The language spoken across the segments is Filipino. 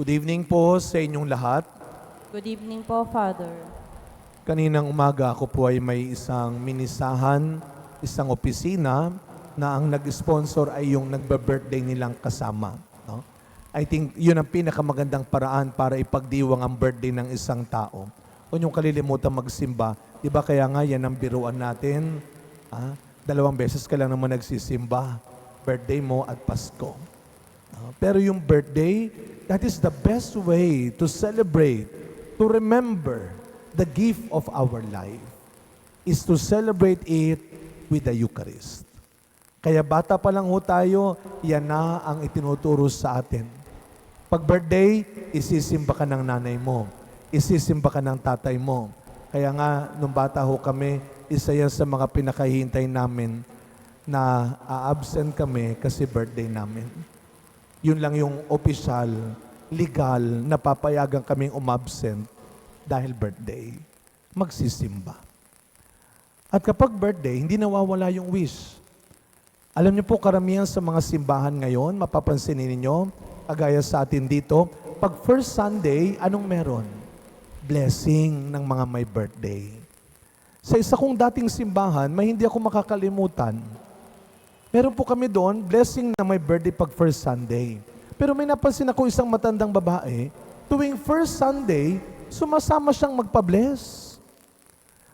Good evening po sa inyong lahat. Good evening po, Father. Kaninang umaga ako po ay may isang minisahan, isang opisina na ang nag-sponsor ay yung nagba-birthday nilang kasama. No? I think yun ang pinakamagandang paraan para ipagdiwang ang birthday ng isang tao. Huwag niyong kalilimutan magsimba. Di ba kaya nga yan ang biruan natin? 2 beses ka lang naman nagsisimba. Birthday mo at Pasko. Pero yung birthday, that is the best way to celebrate, to remember the gift of our life, is to celebrate it with the Eucharist. Kaya bata pa lang ho tayo, yan na ang itinuturo sa atin. Pag birthday, isisimba ka ng nanay mo, isisimba ka ng tatay mo. Kaya nga, nung bata ho kami, isa yan sa mga pinakahihintay namin na a-absent kami kasi birthday namin. Yun lang yung official, legal, na papayagan kaming umabsent dahil birthday. Magsisimba. At kapag birthday, hindi nawawala yung wish. Alam niyo po, karamihan sa mga simbahan ngayon, mapapansin ninyo, agaya sa atin dito, pag first Sunday, anong meron? Blessing ng mga may birthday. Sa isa kong dating simbahan, may hindi ako makakalimutan. Meron po kami doon, blessing na may birthday pag first Sunday. Pero may napansin ako isang matandang babae, tuwing first Sunday, sumasama siyang magpa-bless.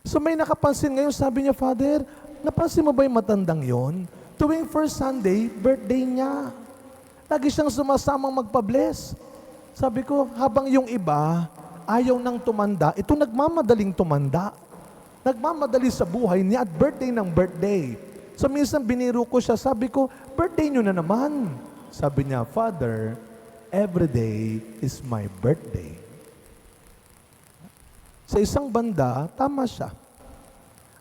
So may nakapansin ngayon, sabi niya, Father, napansin mo ba yung matandang yon? Tuwing first Sunday, birthday niya. Lagi siyang sumasamang magpa-bless. Sabi ko, habang yung iba, ayaw nang tumanda, ito nagmamadaling tumanda. Nagmamadali sa buhay niya at birthday ng birthday. So minsan biniro ko siya, sabi ko, birthday niyo na naman. Sabi niya, Father, every day is my birthday. Sa isang banda, tama siya.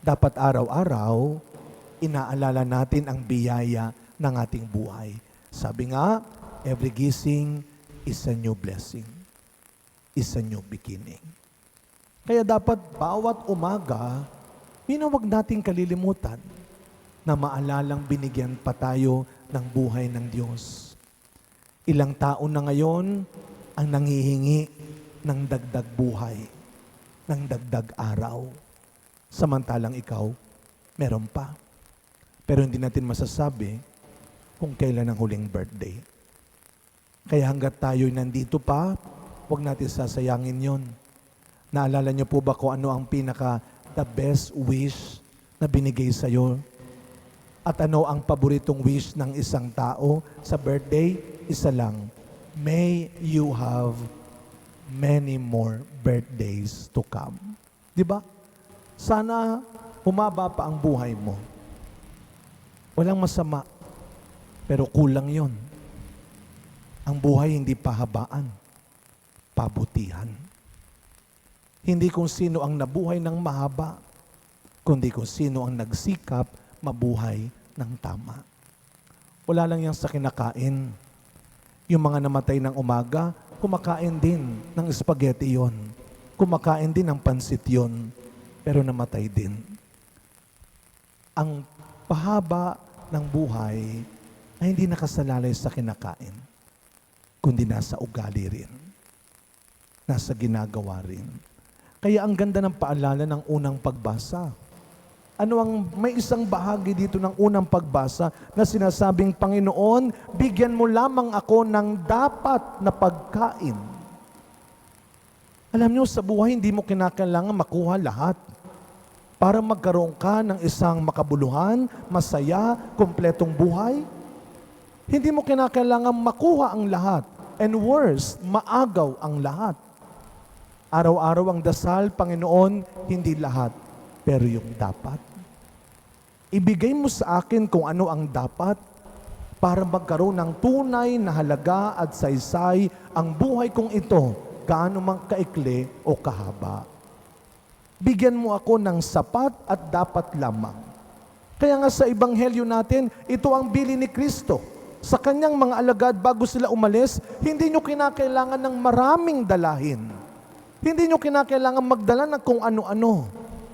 Dapat araw-araw, inaalala natin ang biyaya ng ating buhay. Sabi nga, every gising is a new blessing. Is a new beginning. Kaya dapat bawat umaga, huwag nating kalilimutan na maalalang binigyan pa tayo ng buhay ng Diyos. Ilang taon na ngayon ang nanghihingi ng dagdag buhay, ng dagdag araw. Samantalang ikaw, meron pa. Pero hindi natin masasabi kung kailan ang huling birthday. Kaya hanggat tayo'y nandito pa, huwag natin sasayangin yon. Naalala niyo po ba kung ano ang the best wish na binigay sa'yo? At ano ang paboritong wish ng isang tao sa birthday? Isa lang. May you have many more birthdays to come. Di ba? Sana humaba pa ang buhay mo. Walang masama. Pero kulang yon. Ang buhay hindi pahabaan. Pabutihan. Hindi kung sino ang nabuhay ng mahaba, kundi kung sino ang nagsikap mabuhay ng tama. Wala lang yan sa kinakain. Yung mga namatay ng umaga, kumakain din ng spaghetti yon. Kumakain din ng pansit yon. Pero namatay din. Ang pahaba ng buhay ay hindi nakasalalay sa kinakain, kundi nasa ugali rin. Nasa ginagawa rin. Kaya ang ganda ng paalala ng unang pagbasa. May isang bahagi dito ng unang pagbasa na sinasabing, Panginoon, bigyan mo lamang ako ng dapat na pagkain. Alam niyo, sa buhay, hindi mo kinakailangan makuha lahat. Para magkaroon ka ng isang makabuluhan, masaya, kumpletong buhay, hindi mo kinakailangan makuha ang lahat. And worse, maagaw ang lahat. Araw-araw ang dasal, Panginoon, hindi lahat, pero yung dapat. Ibigay mo sa akin kung ano ang dapat para magkaroon ng tunay na halaga at saysay ang buhay kong ito, gaano man kaikli o kahaba. Bigyan mo ako ng sapat at dapat lamang. Kaya nga sa Ebanghelyo natin, ito ang bili ni Kristo. Sa kanyang mga alagad bago sila umalis, hindi nyo kinakailangan ng maraming dalahin. Hindi nyo kinakailangan magdala ng kung ano-ano.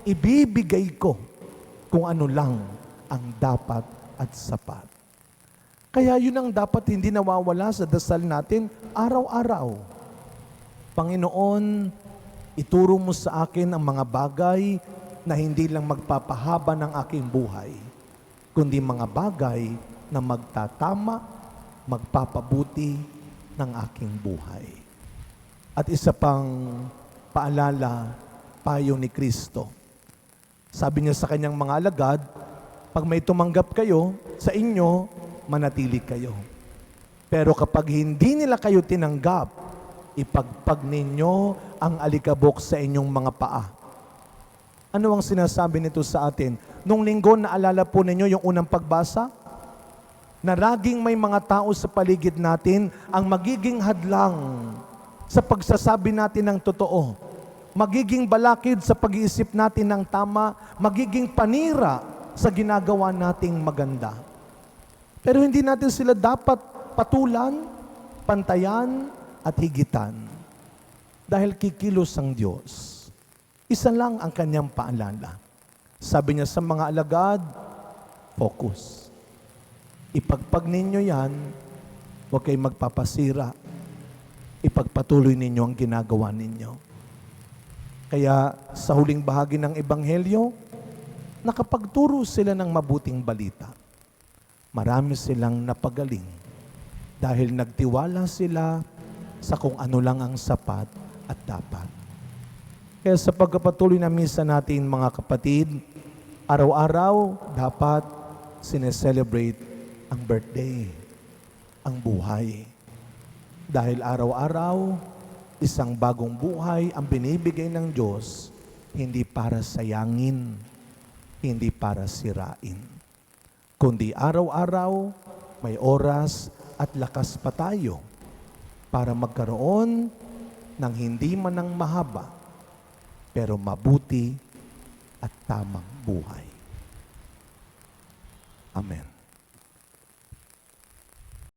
Ibibigay ko kung ano lang ang dapat at sapat. Kaya yun ang dapat hindi nawawala sa dasal natin araw-araw. Panginoon, ituro mo sa akin ang mga bagay na hindi lang magpapahaba ng aking buhay, kundi mga bagay na magtatama, magpapabuti ng aking buhay. At isa pang paalala, payo ni Kristo. Sabi niya sa kanyang mga alagad, pag may tumanggap kayo, sa inyo, manatili kayo. Pero kapag hindi nila kayo tinanggap, ipagpag ninyo ang alikabok sa inyong mga paa. Ano ang sinasabi nito sa atin? Nung linggo, naalala po ninyo yung unang pagbasa? Na laging may mga tao sa paligid natin ang magiging hadlang sa pagsasabi natin ng totoo. Magiging balakid sa pag-iisip natin ng tama, magiging panira sa ginagawa nating maganda. Pero hindi natin sila dapat patulan, pantayan, at higitan. Dahil kikilos ang Diyos. Isa lang ang kanyang paalala. Sabi niya sa mga alagad, focus. Ipagpag ninyo yan, huwag kayong magpapasira. Ipagpatuloy ninyo ang ginagawa ninyo. Kaya sa huling bahagi ng Ebanghelyo, nakapagturo sila ng mabuting balita. Marami silang napagaling dahil nagtiwala sila sa kung ano lang ang sapat at dapat. Kaya sa pagkapatuloy na misa natin mga kapatid, araw-araw dapat sineselebrate ang birthday, ang buhay. Dahil araw-araw, isang bagong buhay ang binibigay ng Diyos, hindi para sayangin, hindi para sirain. Kundi araw-araw, may oras at lakas pa tayo para magkaroon ng hindi man ang mahaba, pero mabuti at tamang buhay. Amen.